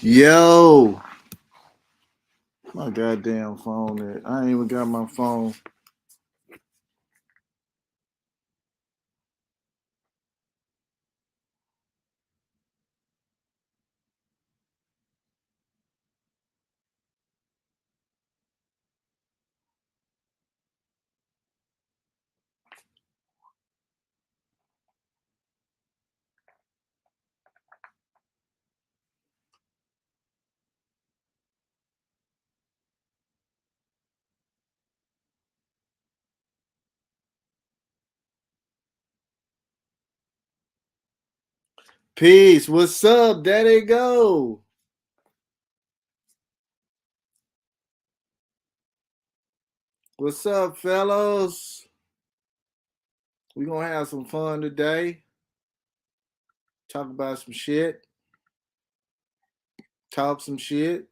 Yo, my goddamn phone. I ain't even got my phone. Peace. What's up? There they go. What's up, fellows? We gonna have some fun today. Talk about some shit. Talk some shit.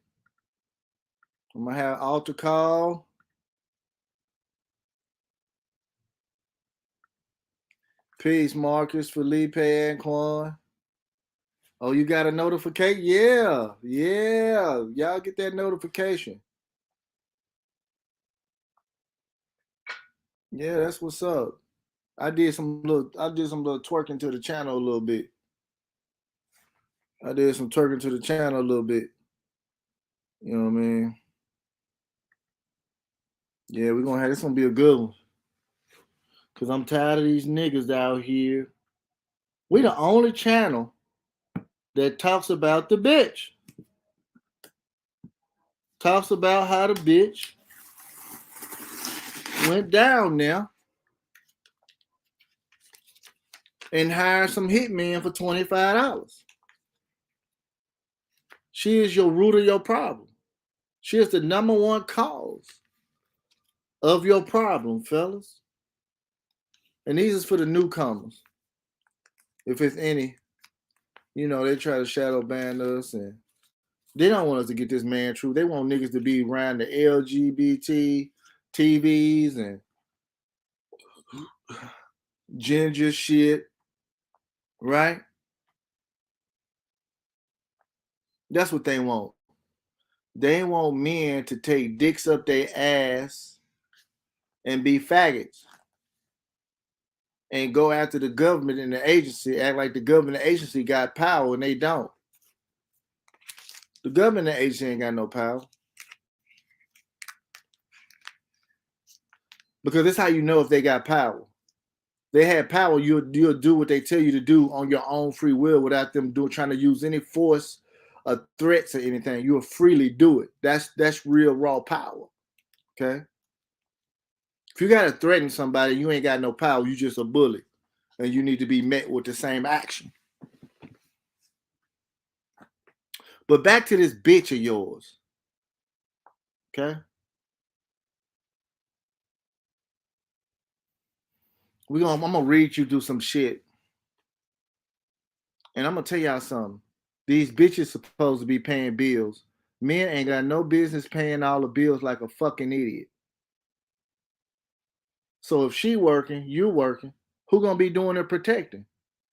I'm gonna have altar call. Peace, Marcus, Felipe, Anquan. Oh, you got a notification? Yeah. Y'all get that notification. Yeah, that's what's up. I did some little twerking to the channel a little bit. I did some twerking to the channel a little bit. You know what I mean? Yeah, we're gonna have this gonna be a good one. Cause I'm tired of these niggas out here. We the only channel that talks about the bitch. Talks about how the bitch went down now and hired some hitmen for $25. She is your root of your problem. She is the number one cause of your problem, fellas. And these is for the newcomers. If it's any, they try to shadow ban us and they don't want us to get this man truth. They want niggas to be around the LGBT TVs and ginger shit, right? That's what they want. They want men to take dicks up their ass and be faggots and go after the government and the agency, act like the government and agency got power and they don't. The government and the agency ain't got no power. Because that's how you know if they got power. They had power, you'll do what they tell you to do on your own free will without them trying to use any force or threats or anything. You'll freely do it. That's real raw power. Okay? If you gotta threaten somebody, you ain't got no power, you just a bully. And you need to be met with the same action. But back to this bitch of yours. Okay? I'm gonna read you through some shit. And I'm gonna tell y'all something. These bitches supposed to be paying bills. Men ain't got no business paying all the bills like a fucking idiot. So if she working, you working, who gonna be doing the protecting?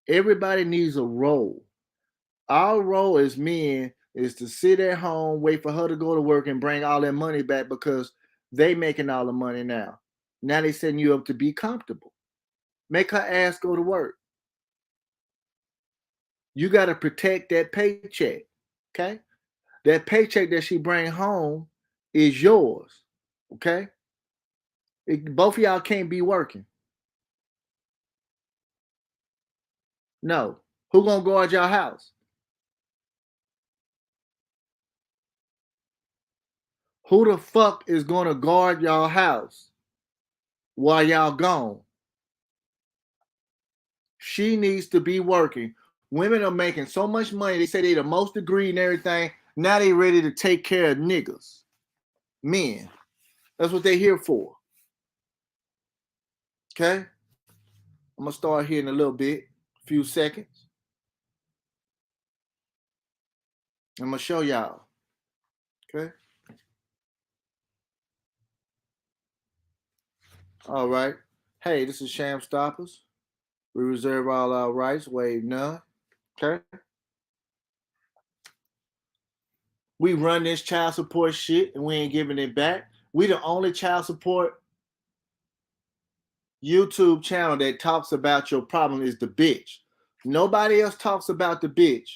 Everybody needs a role. Our role as men is to sit at home, wait for her to go to work and bring all that money back because they making all the money now. Now they setting you up to be comfortable. Make her ass go to work. You got to protect that paycheck, okay? That paycheck that she bring home is yours, okay? Both of y'all can't be working. No. Who gonna guard your house? Who the fuck is gonna guard y'all house while y'all gone? She needs to be working. Women are making so much money. They say they the most degree and everything. Now they ready to take care of niggas. Men. That's what they here for. Okay? I'm gonna start here in a little bit, a few seconds. I'm gonna show y'all. Okay? All right. Hey, this is Sham Stoppers. We reserve all our rights, waive none. Okay? We run this child support shit and we ain't giving it back. We the only child support YouTube channel that talks about your problem is the bitch. Nobody else talks about the bitch.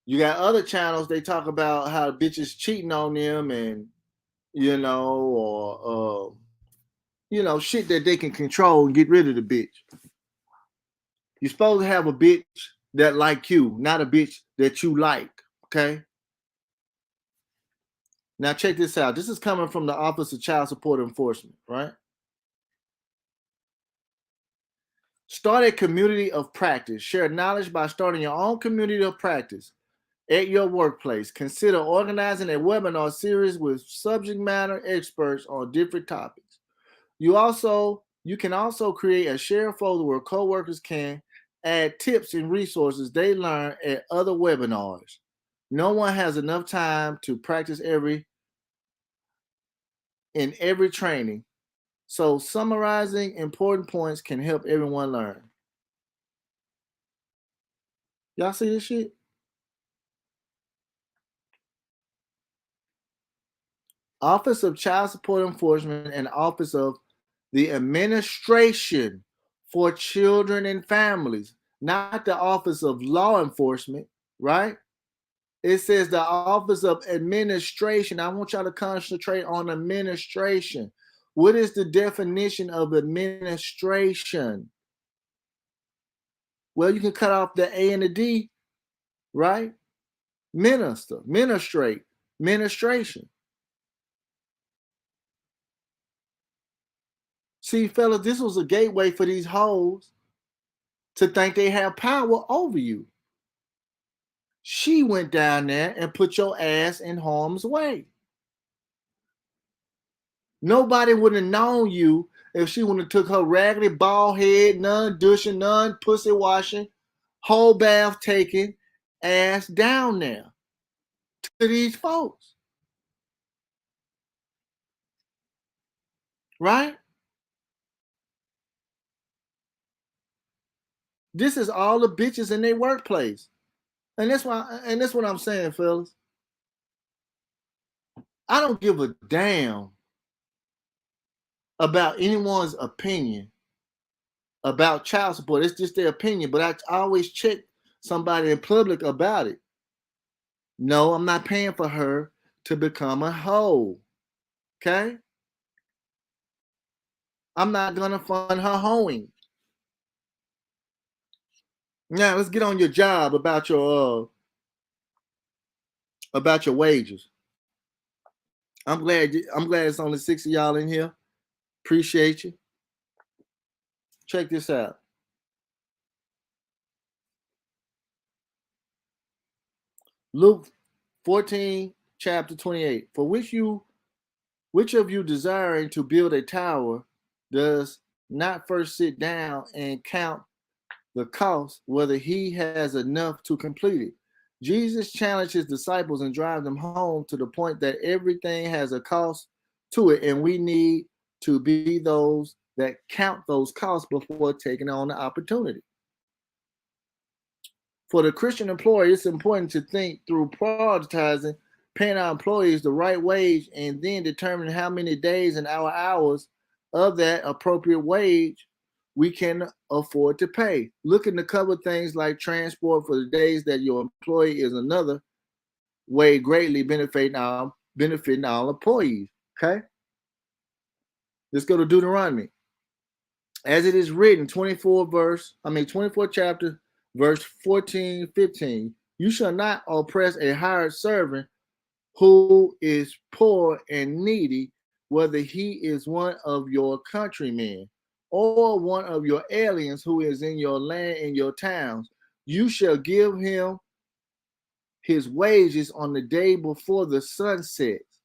You got other channels, they talk about how bitches cheating on them and, or, shit that they can control and get rid of the bitch. You're supposed to have a bitch that like you, not a bitch that you like, okay? Now check this out. This is coming from the Office of Child Support Enforcement, right? Start a community of practice. Share knowledge by starting your own community of practice at your workplace. Consider organizing a webinar series with subject matter experts on different topics. You can also create a share folder where coworkers can add tips and resources they learn at other webinars. No one has enough time to practice in every training. So summarizing important points can help everyone learn. Y'all see this shit? Office of Child Support Enforcement and Office of the Administration for Children and Families, not the Office of Law Enforcement, right? It says the Office of Administration. I want y'all to concentrate on administration. What is the definition of administration? Well, you can cut off the A and the D, right? Minister, ministrate, ministration. See, fellas, this was a gateway for these hoes to think they have power over you. She went down there and put your ass in harm's way. Nobody would have known you if she would have took her raggedy bald head, none douching, none pussy washing, whole bath taking ass down there to these folks. Right? This is all the bitches in their workplace. And that's what I'm saying, fellas. I don't give a damn about anyone's opinion about child support. It's just their opinion, but I always check somebody in public about it. No, I'm not paying for her to become a hoe. Okay? I'm not gonna fund her hoeing. Now let's get on your job about your wages. I'm glad it's only 6 of y'all in here. Appreciate you. Check this out. Luke 14, chapter 28. For which of you desiring to build a tower does not first sit down and count the cost, whether he has enough to complete it? Jesus challenged his disciples and drive them home to the point that everything has a cost to it, and we need to be those that count those costs before taking on the opportunity. For the Christian employer, it's important to think through prioritizing paying our employees the right wage and then determine how many days and hours of that appropriate wage we can afford to pay. Looking to cover things like transport for the days that your employee is another way greatly benefiting our employees. Okay? Let's go to Deuteronomy. As it is written, 24 chapter, verse 14, 15. You shall not oppress a hired servant who is poor and needy, whether he is one of your countrymen or one of your aliens who is in your land in your towns. You shall give him his wages on the day before the sun sets,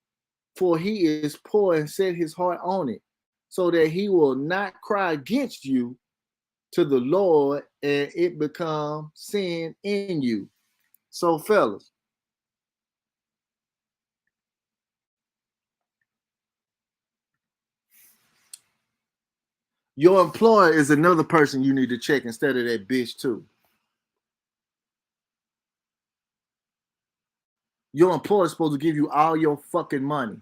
for he is poor and set his heart on it, so that he will not cry against you to the Lord and it become sin in you. So, fellas, your employer is another person you need to check instead of that bitch too. Your employer's supposed to give you all your fucking money.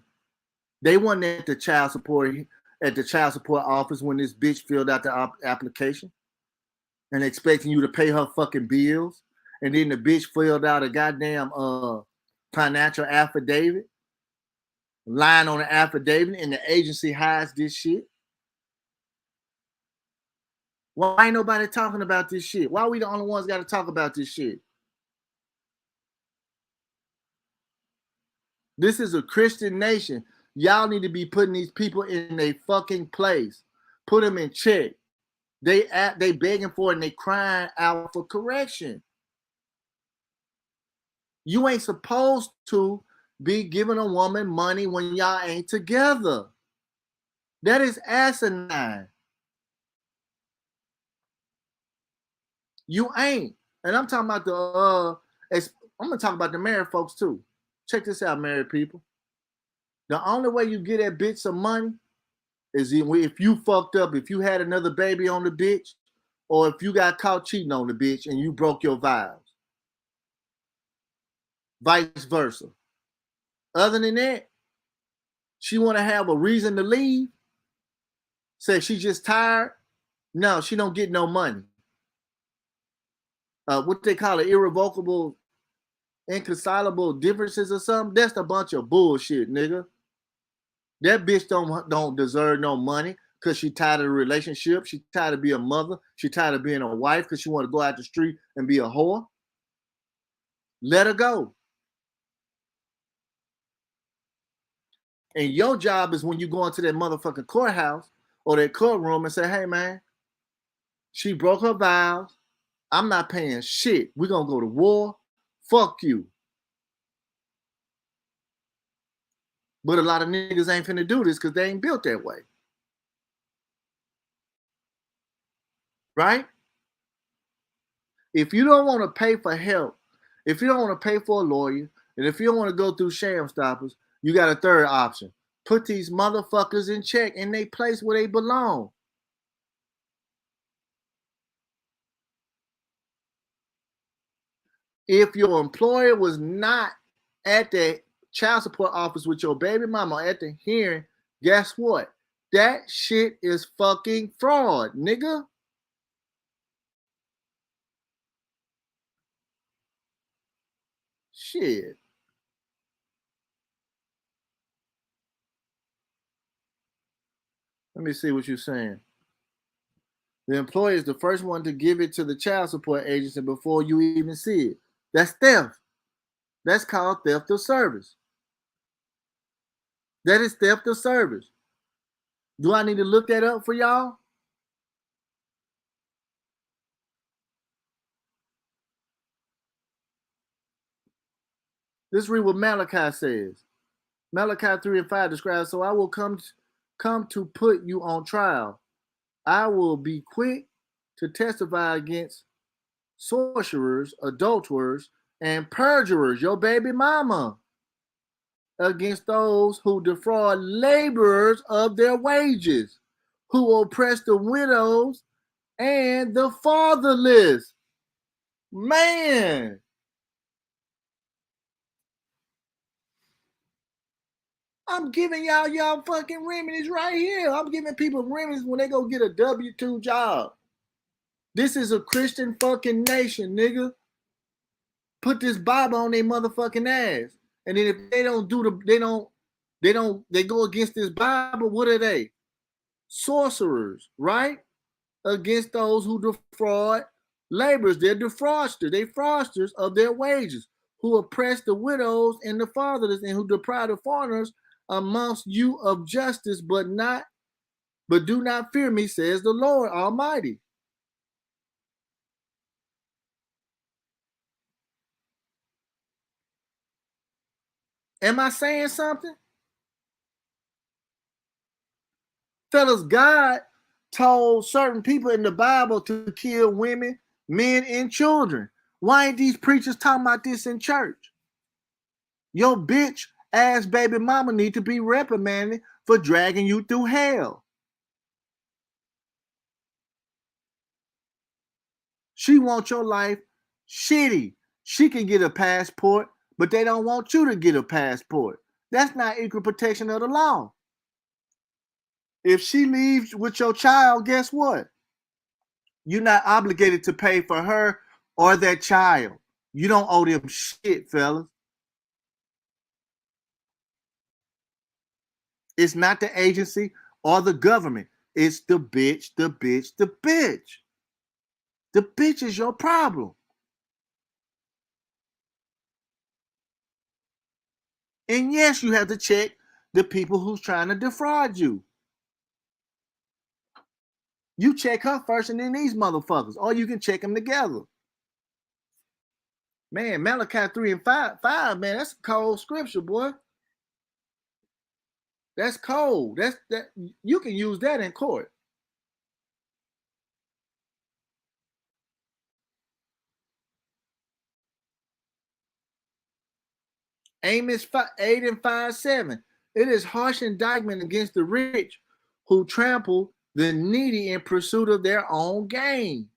They weren't at the child support office when this bitch filled out the application and expecting you to pay her fucking bills. And then the bitch filled out a goddamn financial affidavit, lying on the affidavit, and the agency hides this shit. Why ain't nobody talking about this shit? Why are we the only ones got to talk about this shit? This is a Christian nation. Y'all need to be putting these people in a fucking place. Put them in check. They begging for it and they crying out for correction. You ain't supposed to be giving a woman money when y'all ain't together. That is asinine. You ain't. And I'm talking about I'm gonna talk about the married folks too. Check this out, married people. The only way you get that bitch some money is if you fucked up, if you had another baby on the bitch, or if you got caught cheating on the bitch and you broke your vows. Vice versa. Other than that, she want to have a reason to leave. Say she just tired. No, she don't get no money. What they call it, irrevocable, inconsolable differences or something. That's a bunch of bullshit, nigga. That bitch don't deserve no money because she tired of the relationship. She tired of being a mother. She tired of being a wife because she want to go out the street and be a whore. Let her go. And your job is when you go into that motherfucking courthouse or that courtroom and say, hey, man, she broke her vows. I'm not paying shit. We're going to go to war. Fuck you. But a lot of niggas ain't finna do this because they ain't built that way. Right? If you don't want to pay for help, if you don't want to pay for a lawyer, and if you don't want to go through sham stoppers, you got a third option. Put these motherfuckers in check in their place where they belong. If your employer was not at the child support office with your baby mama at the hearing, guess what? That shit is fucking fraud, nigga. Shit. Let me see what you're saying. The employer is the first one to give it to the child support agency before you even see it. That's theft. That's called theft of service. That is theft of service. Do I need to look that up for y'all? Let's read what Malachi says. Malachi 3 and 5 describes, so I will come to put you on trial. I will be quick to testify against sorcerers, adulterers, and perjurers, your baby mama, against those who defraud laborers of their wages, who oppress the widows and the fatherless. Man, I'm giving y'all fucking remedies right here. I'm giving people remedies when they go get a W-2 job. This is a Christian fucking nation, nigga. Put this Bible on their motherfucking ass. And then if they don't do they go against this Bible, what are they? Sorcerers, right? Against those who defraud laborers. They're defraudsters. They fraudsters of their wages, who oppress the widows and the fatherless, and who deprive the foreigners amongst you of justice, but do not fear me, says the Lord Almighty. Am I saying something? Fellas, God told certain people in the Bible to kill women, men, and children. Why ain't these preachers talking about this in church? Your bitch ass baby mama need to be reprimanded for dragging you through hell. She wants your life shitty. She can get a passport, but they don't want you to get a passport. That's not equal protection of the law. If she leaves with your child, guess what? You're not obligated to pay for her or that child. You don't owe them shit, fellas. It's not the agency or the government. It's the bitch, the bitch, the bitch. The bitch is your problem. And yes, you have to check the people who's trying to defraud you. You check her first and then these motherfuckers. Or you can check them together. Man, Malachi 3 and 5, man, that's cold scripture, boy. That's cold. That you can use that in court. Amos 8 and 5:7. It is harsh indictment against the rich who trample the needy in pursuit of their own gain.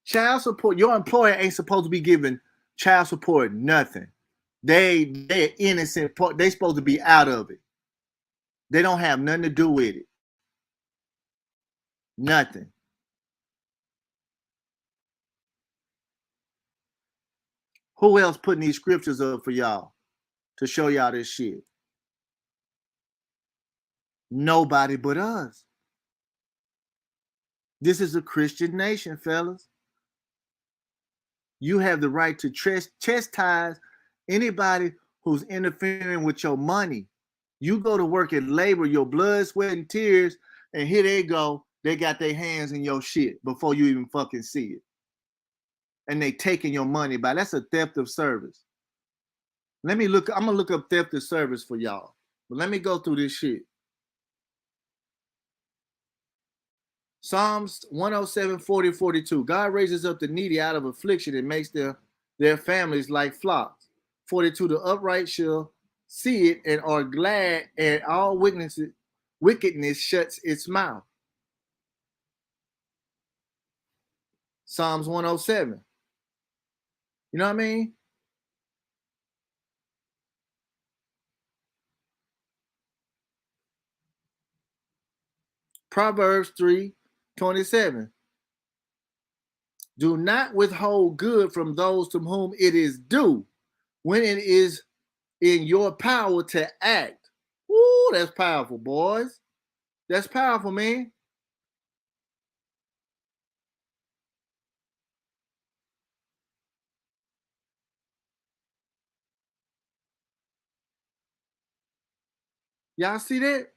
Child support, your employer ain't supposed to be giving child support nothing. They're innocent. They supposed to be out of it. They don't have nothing to do with it. Nothing. Who else putting these scriptures up for y'all to show y'all this shit? Nobody but us. This is a Christian nation, fellas. You have the right to chastise anybody who's interfering with your money. You go to work and labor your blood, sweat, and tears, and here they go. They got their hands in your shit before you even fucking see it. And they taking your money by. That's a theft of service. I'm gonna look up theft of service for y'all. But let me go through this shit. Psalms 107, 40, 42. God raises up the needy out of affliction and makes their families like flocks. 42. The upright shall see it and are glad, and all wickedness shuts its mouth. Psalms 107. You know what I mean? Proverbs 3:27. Do not withhold good from those to whom it is due when it is in your power to act. Woo, that's powerful, boys. That's powerful, man. Y'all see that?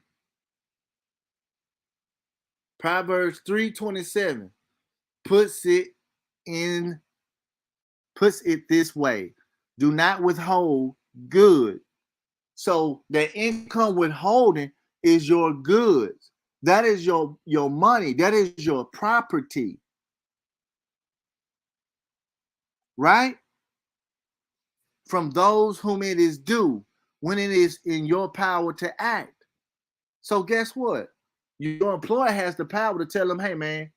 Proverbs 3:27 puts it this way. Do not withhold good. So the income withholding is your goods. That is your money. That is your property. Right? From those whom it is due when it is in your power to act. So guess what? Your employer has the power to tell them, hey man,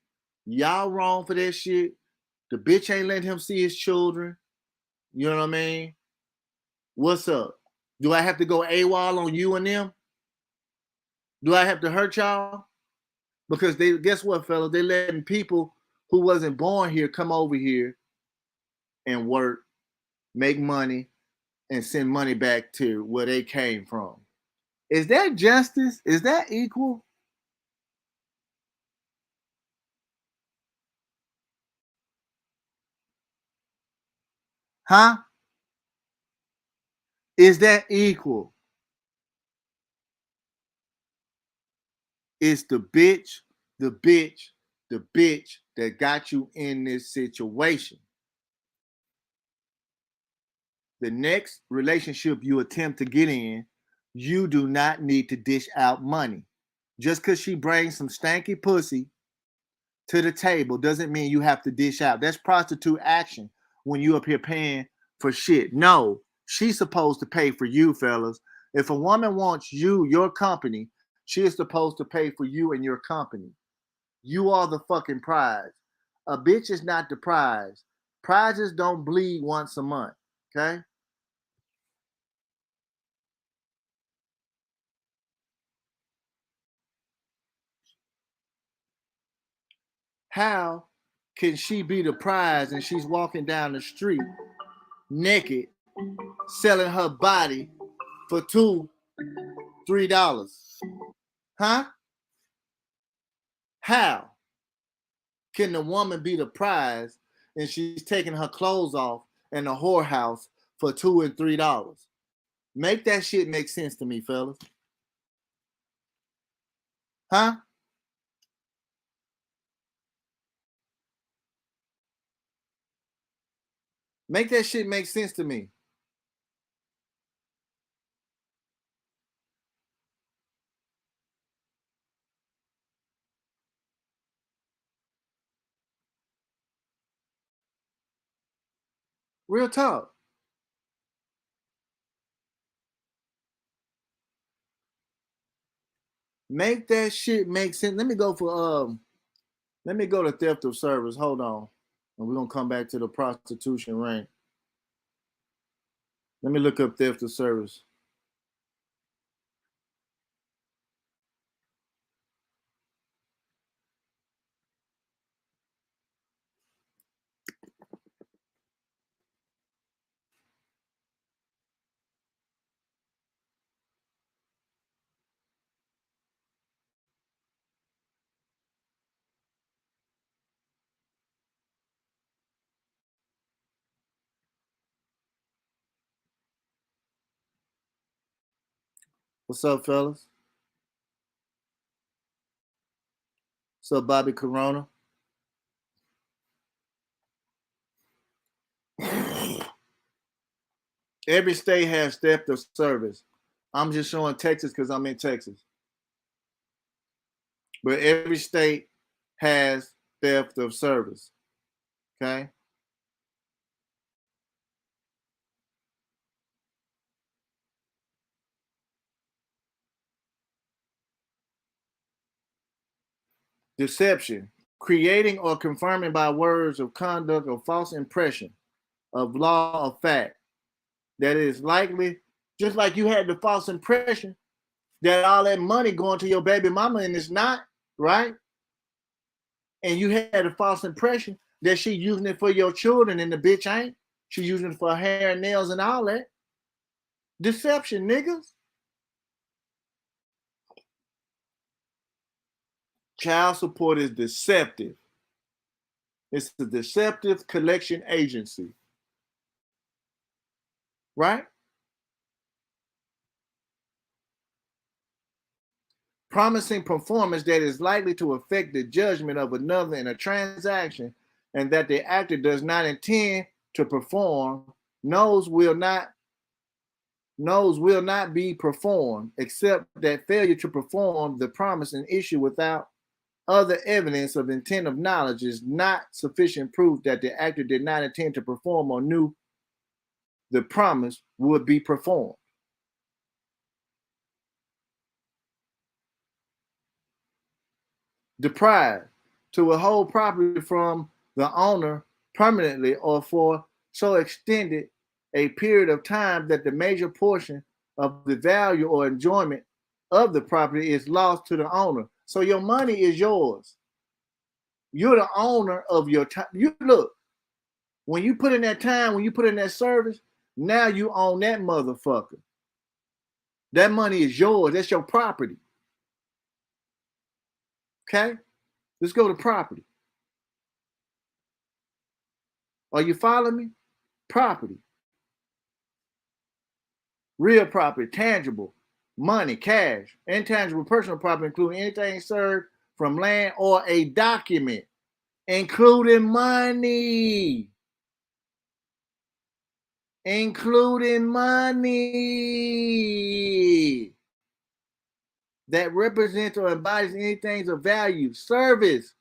y'all wrong for that shit. The bitch ain't letting him see his children. You know what I mean? What's up? Do I have to go AWOL on you and them? Do I have to hurt y'all? Because they guess what, fellas? They letting people who wasn't born here come over here and work, make money, and send money back to where they came from. Is that justice? Is that equal? Huh? Is that equal? It's the bitch, the bitch, the bitch that got you in this situation. The next relationship you attempt to get in, you do not need to dish out money. Just because she brings some stanky pussy to the table doesn't mean you have to dish out. That's prostitute action when you up here paying for shit. No, she's supposed to pay for you, fellas. If a woman wants you, your company, She is supposed to pay for you and your company. You are the fucking prize. A bitch is not the prize. Prizes don't bleed once a month. Okay? How can she be the prize and she's walking down the street naked, selling her body for $2, $3? Huh? How can the woman be the prize and she's taking her clothes off in a whorehouse for $2 and $3? Make that shit make sense to me, fellas. Huh? Make that shit make sense to me. Real talk. Make that shit make sense. Let me go to theft of service. Hold on. And we're gonna come back to the prostitution ring. Let me look up theft of service. What's up, fellas? What's up, Bobby Corona? Every state has theft of service. I'm just showing Texas because I'm in Texas. But every state has theft of service. Okay? Deception. Creating or confirming by words of conduct or false impression of law or fact that is likely, just like you had the false impression that all that money going to your baby mama and it's not, right? And you had a false impression that she using it for your children and the bitch ain't. She using it for hair and nails and all that. Deception, niggas. Child support is deceptive. It's a deceptive collection agency, right? Promising performance that is likely to affect the judgment of another in a transaction and that the actor does not intend to perform, knows will not be performed, except that failure to perform the promise and issue without other evidence of intent of knowledge is not sufficient proof that the actor did not intend to perform or knew the promise would be performed. Deprived, to withhold property from the owner permanently or for so extended a period of time that the major portion of the value or enjoyment of the property is lost to the owner. So your money is yours. You're the owner of your time. You look, when you put in that time, when you put in that service, now you own that motherfucker. That money is yours. That's your property. Okay? Let's go to property. Are you following me? Property. Real property, tangible, money, cash, intangible personal property, including anything served from land or a document, including money. Including money that represents or embodies anything of value. Service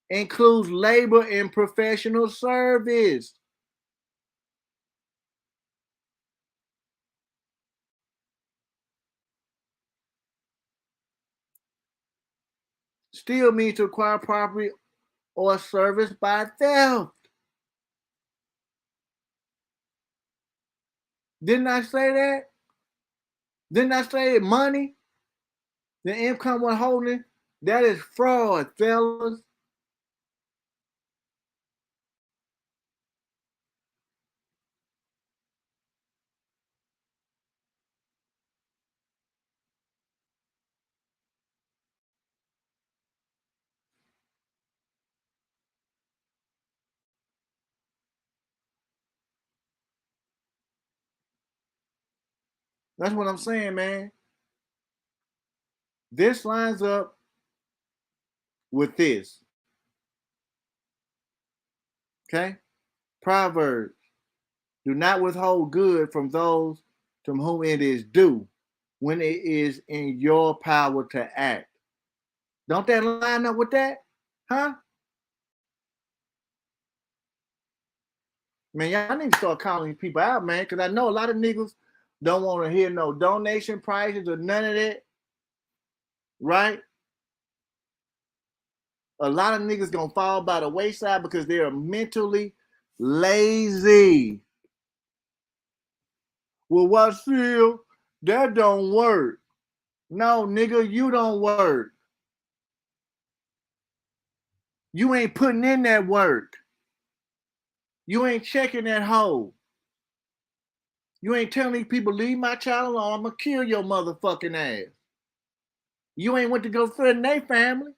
includes labor and professional service. Steal means to acquire property or service by theft. Didn't I say that? Didn't I say money? The income withholding? That is fraud, fellas. That's what I'm saying, man. This lines up with this. Okay? Proverbs. Do not withhold good from those to whom it is due when it is in your power to act. Don't that line up with that? Huh? Man, y'all need to start calling these people out, man, because I know a lot of niggas don't want to hear no donation prices or none of that. Right? A lot of niggas gonna fall by the wayside because they are mentally lazy. Well, Wasil, that don't work. No, nigga, you don't work. You ain't putting in that work. You ain't checking that hole. You ain't telling these people, leave my child alone, I'm gonna kill your motherfucking ass. You ain't went to go threaten their family.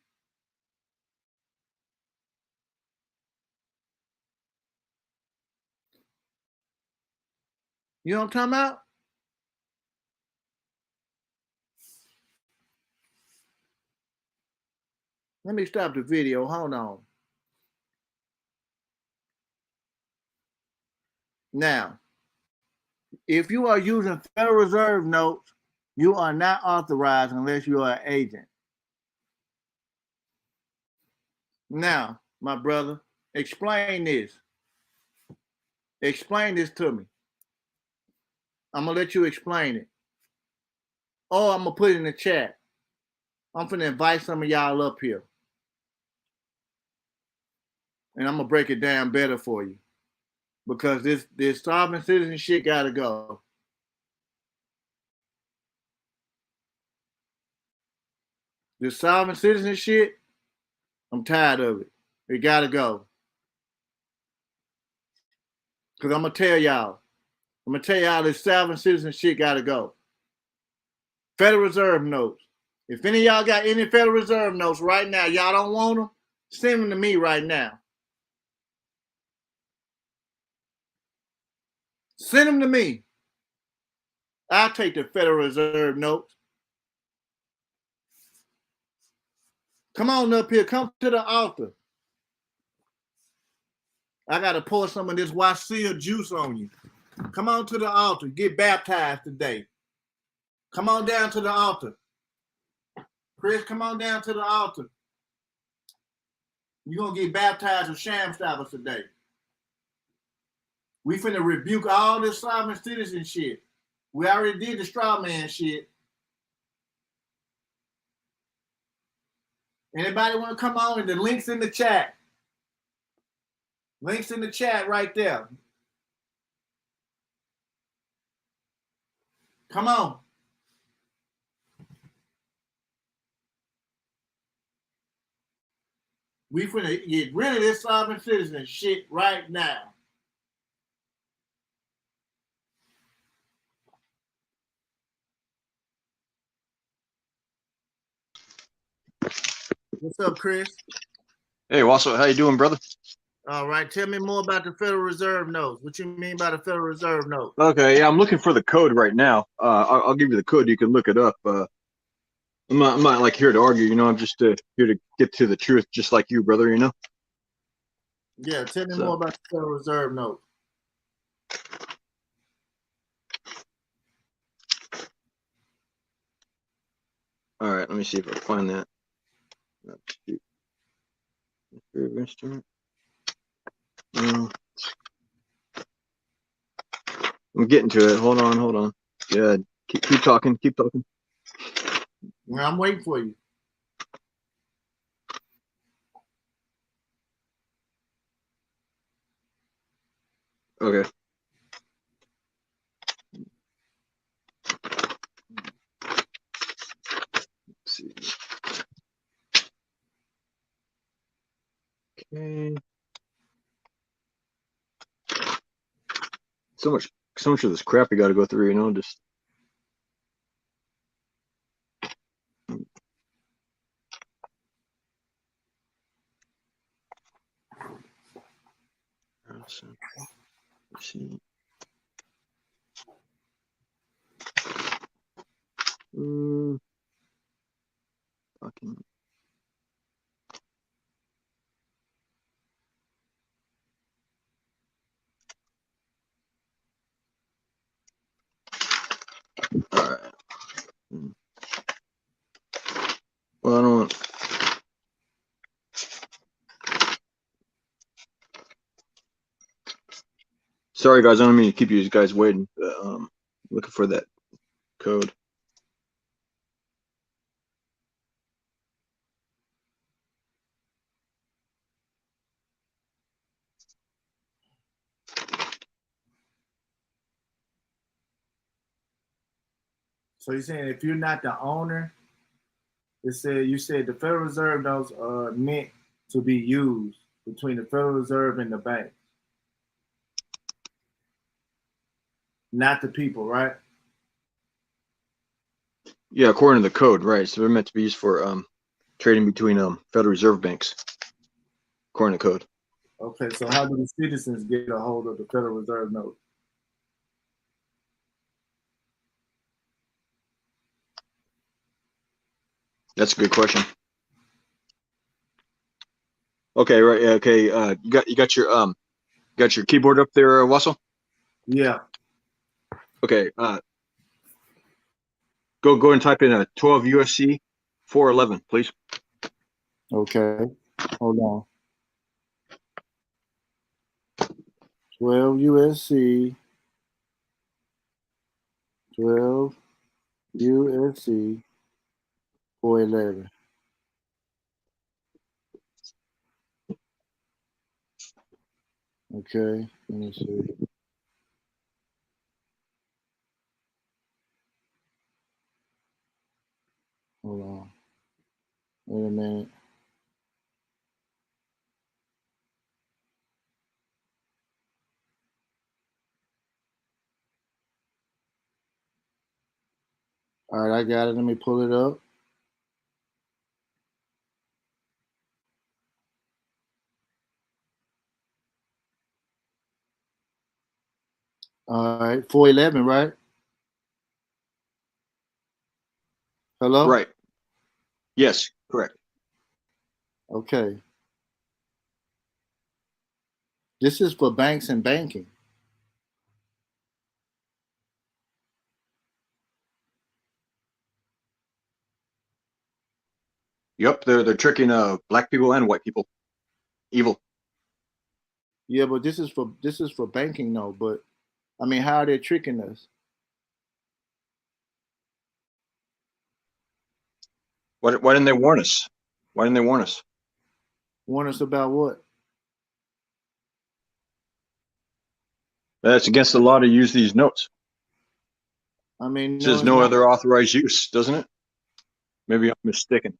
You know what I'm talking about? Let me stop the video. Hold on. Now, if you are using Federal Reserve notes, you are not authorized unless you are an agent. Now, my brother, explain this. Explain this to me. I'm going to let you explain it. Or I'm going to put it in the chat. I'm going to invite some of y'all up here. And I'm going to break it down better for you. Because this sovereign citizen shit got to go. This sovereign citizen shit, I'm tired of it. It got to go. Because I'm going to tell y'all this sovereign citizen shit got to go. Federal Reserve notes. If any of y'all got any Federal Reserve notes right now, y'all don't want them, send them to me right now. Send them to me. I'll take the Federal Reserve notes. Come on up here. Come to the altar. I got to pour some of this Wasil juice on you. Come on to the altar. Get baptized today. Come on down to the altar. Chris, come on down to the altar. You're going to get baptized with sham stoppers today. We finna rebuke all this sovereign citizen shit. We already did the straw man shit. Anybody want to come on? The link's in the chat. Links in the chat right there. Come on. We finna get rid of this sovereign citizen shit right now. What's up, Chris? Hey, Wasil, how you doing, brother? All right, tell me more about the Federal Reserve notes. What you mean by the Federal Reserve note? Okay, yeah, I'm looking for the code right now. I'll give you the code. You can look it up. I'm not like here to argue. You know, I'm just here to get to the truth, just like you, brother. You know. Yeah, tell me more about the Federal Reserve note. All right, let me see if I can find that. Instrument. I'm getting to it. Hold on. Yeah, keep talking. I'm waiting for you. Okay. Let's see. Okay. So much of this crap we got to go through, you know, just. Let's see. Fucking. All right. Well, I don't. Sorry, guys. I don't mean to keep you guys waiting. But, looking for that code. So you're saying if you're not the owner, you said the Federal Reserve notes are meant to be used between the Federal Reserve and the bank, not the people, right? Yeah, according to the code, right? So they're meant to be used for trading between Federal Reserve banks, according to code. Okay, so how do the citizens get a hold of the Federal Reserve note? That's a good question. Okay, right. Yeah, okay. You got your keyboard up there, Wassel? Yeah. Okay. Go and type in 12 USC 411, please. Okay. Hold on. 12 USC. 12 USC 411. Okay, let me see. Hold on. Wait a minute. All right, I got it. Let me pull it up. All right, 411, right? Hello? Right. Yes, correct. Okay. This is for banks and banking. Yep, they're tricking black people and white people. Evil. Yeah, but this is for banking though. But I mean, how are they tricking us? Why didn't they warn us? Why didn't they warn us? Warn us about what? That's against the law to use these notes. I mean, It no, says it's no not. other authorized use, doesn't it? Maybe I'm mistaken.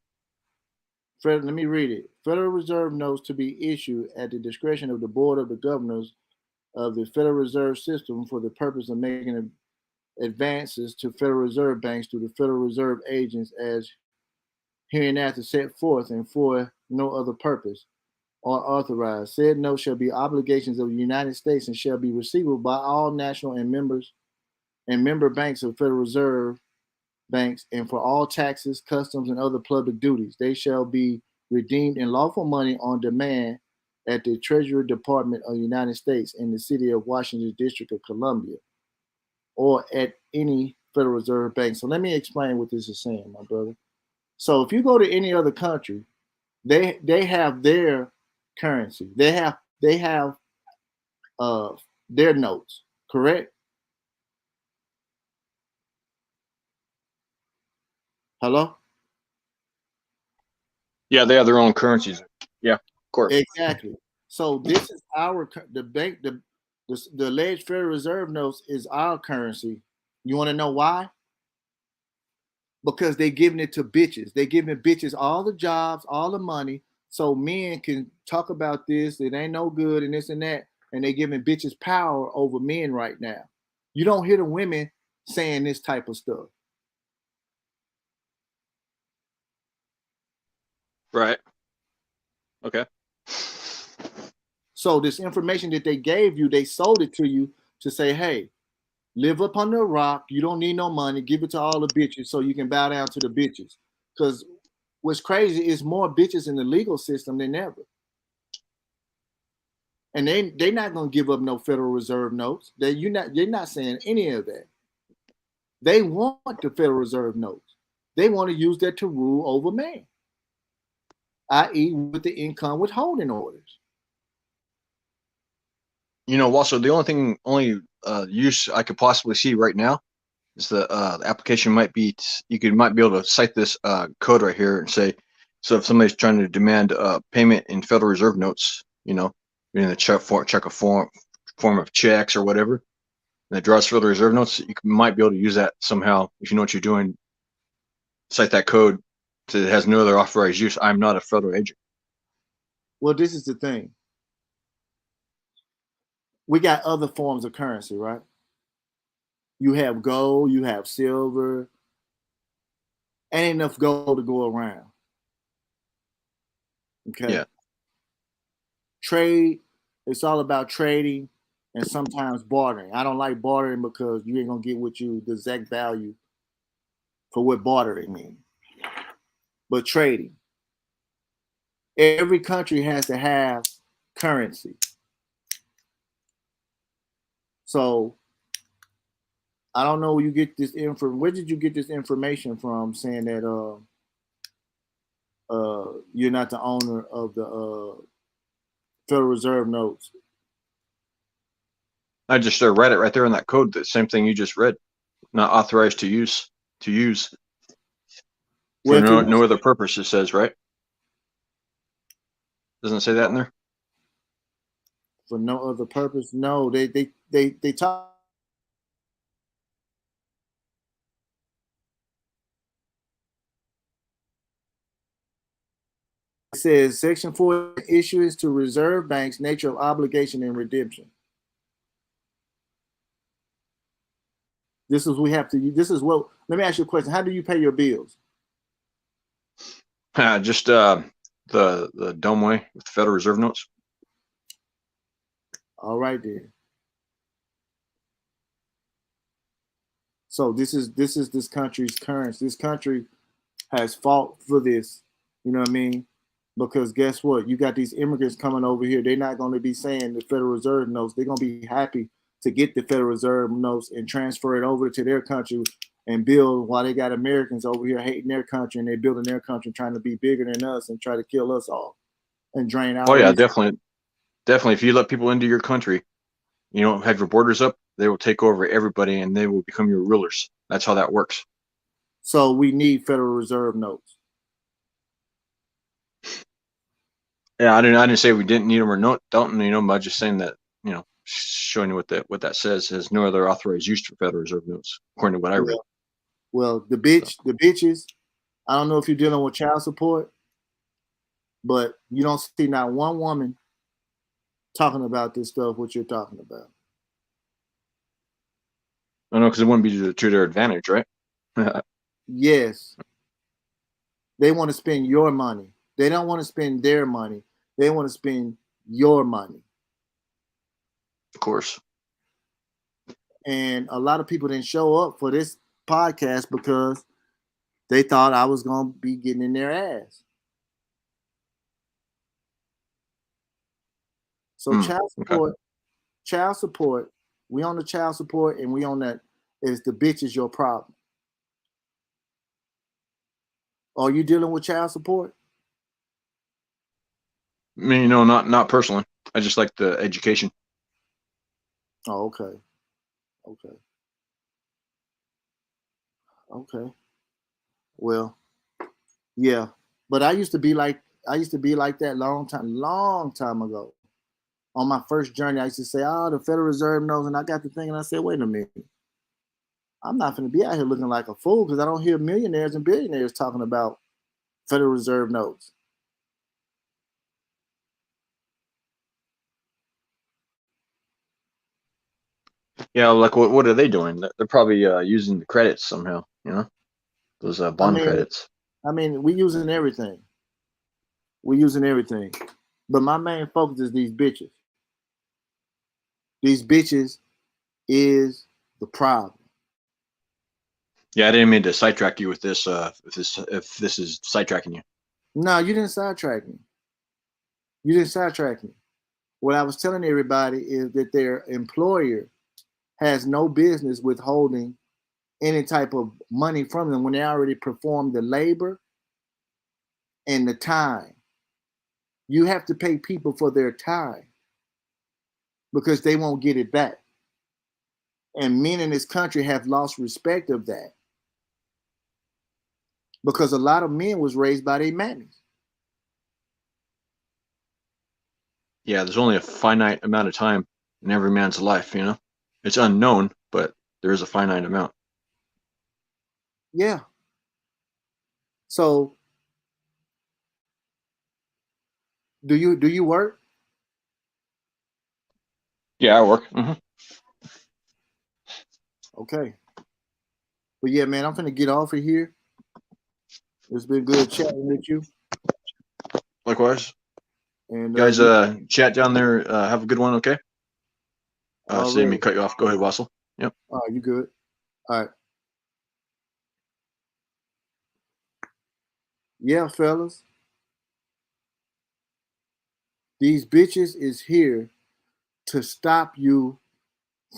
Let me read it. Federal Reserve notes to be issued at the discretion of the Board of the Governors of the Federal Reserve System for the purpose of making advances to Federal Reserve banks through the Federal Reserve agents as hereinafter set forth and for no other purpose or authorized. Said notes shall be obligations of the United States and shall be receivable by all national and member banks of Federal Reserve banks and for all taxes, customs, and other public duties. They shall be redeemed in lawful money on demand at the Treasury Department of the United States in the city of Washington, District of Columbia, or at any Federal Reserve bank. So let me explain what this is saying, my brother. So if you go to any other country, they have their currency. They have uh their notes, correct? Hello? Yeah, they have their own currencies. Yeah, of course. Exactly. So this is the bank. The alleged Federal Reserve notes is our currency. You want to know why? Because they giving it to bitches. They giving bitches all the jobs, all the money, so men can talk about this. It ain't no good and this and that. And they giving bitches power over men right now. You don't hear the women saying this type of stuff. Right. Okay. So this information that they gave you, they sold it to you to say, hey, live up under a rock. You don't need no money. Give it to all the bitches so you can bow down to the bitches. Because what's crazy is more bitches in the legal system than ever. And they're not gonna give up no Federal Reserve notes. They're not saying any of that. They want the Federal Reserve notes. They want to use that to rule over man, i.e., with the income withholding orders. Also the only use I could possibly see right now is the application might be might be able to cite this code right here and say, so if somebody's trying to demand payment in Federal Reserve notes, in the check a form of checks or whatever, and it draws Federal Reserve notes, you might be able to use that somehow if you know what you're doing. Cite that code to it has no other authorized use. I'm not a federal agent. Well, this is the thing. We got other forms of currency, right? You have gold, you have silver. Ain't enough gold to go around. Okay. Yeah. Trade, it's all about trading and sometimes bartering. I don't like bartering because you ain't gonna get what you the exact value for what bartering means. But trading. Every country has to have currency. So I don't know where you get this info. Where did you get this information from saying that you're not the owner of the Federal Reserve notes? I just read it right there in that code. The same thing you just read. Not authorized to use for Well, no other purpose. It says, right? Doesn't it say that in there? For no other purpose? No, they talk. It says Section 4 issues to reserve banks, nature of obligation and redemption. This is we have to. This is what. Let me ask you a question. How do you pay your bills? Just the dumb way with the Federal Reserve notes. All right then. So this is this country's currency. This country has fought for this. You know what I mean? Because guess what? You got these immigrants coming over here. They're not going to be saying the Federal Reserve notes. They're going to be happy to get the Federal Reserve notes and transfer it over to their country and build, while they got Americans over here hating their country and they're building their country trying to be bigger than us and try to kill us all and drain our Oh yeah, resources. definitely. If you let people into your country, you don't have your borders up, they will take over everybody and they will become your rulers. That's how that works. So we need Federal Reserve notes. Yeah, I didn't say we didn't need them or don't need them. I'm just saying that, showing you what that says has no other authorized use for Federal Reserve notes, according to what I read. Well, the bitches, I don't know if you're dealing with child support, but you don't see not one woman talking about this stuff, what you're talking about. I know, because it wouldn't be to their advantage, right? Yes. They want to spend your money. They don't want to spend their money. They want to spend your money. Of course. And a lot of people didn't show up for this podcast because they thought I was going to be getting in their ass. So child support, we on the child support and we on that is the bitch is your problem. Are you dealing with child support? I mean, not personally. I just like the education. Oh, okay. Okay. Well, yeah. But I used to be like that long time ago. On my first journey, I used to say, "Oh, the Federal Reserve knows," and I got to thinking. I said, "Wait a minute, I'm not going to be out here looking like a fool because I don't hear millionaires and billionaires talking about Federal Reserve notes." Yeah, like what are they doing? They're probably using the credits somehow, you know, those I bond mean, credits. we using everything. We using everything, but my main focus is these bitches. These bitches is the problem. Yeah, I didn't mean to sidetrack you with this. If this is sidetracking you. No, you didn't sidetrack me. You didn't sidetrack me. What I was telling everybody is that their employer has no business withholding any type of money from them when they already performed the labor and the time. You have to pay people for their time because they won't get it back. And men in this country have lost respect of that because a lot of men was raised by their mammies. Yeah, there's only a finite amount of time in every man's life, you know. It's unknown, but there is a finite amount. Yeah. So do you work? Yeah, I work. Okay. But yeah, man, I'm gonna get off of here. It's been good chatting with you. Likewise. And Guys, you chat down there. Have a good one, okay? See me already. cut you off. Go ahead, Wassel. Yep. All right, you good. All right. Yeah, fellas. These bitches is here to stop you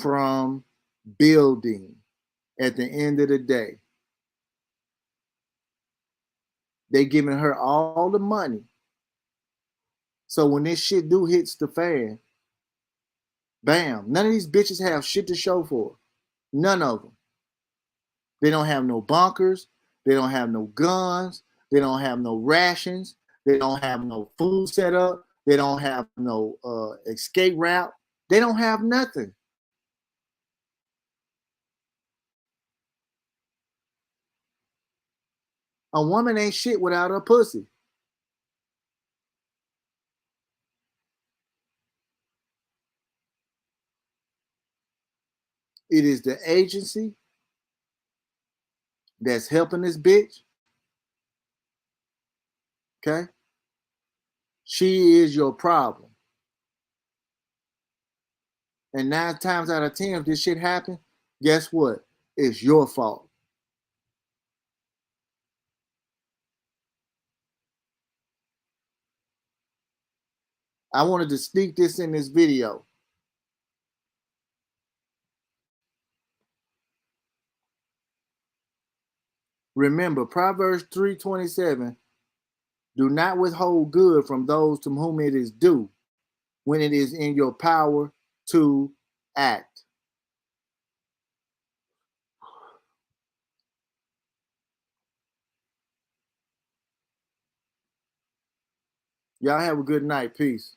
from building at the end of the day. They giving her all the money. So when this shit do hits the fan, bam, none of these bitches have shit to show for. None of them. They don't have no bunkers. They don't have no guns. They don't have no rations. They don't have no food set up. They don't have no escape route. They don't have nothing. A woman ain't shit without her pussy. It is the agency that's helping this bitch. Okay? She is your problem. And 9 times out of 10, if this shit happen, guess what? It's your fault. I wanted to sneak this in this video. Remember, Proverbs 3:27, do not withhold good from those to whom it is due when it is in your power to act. Y'all have a good night. Peace.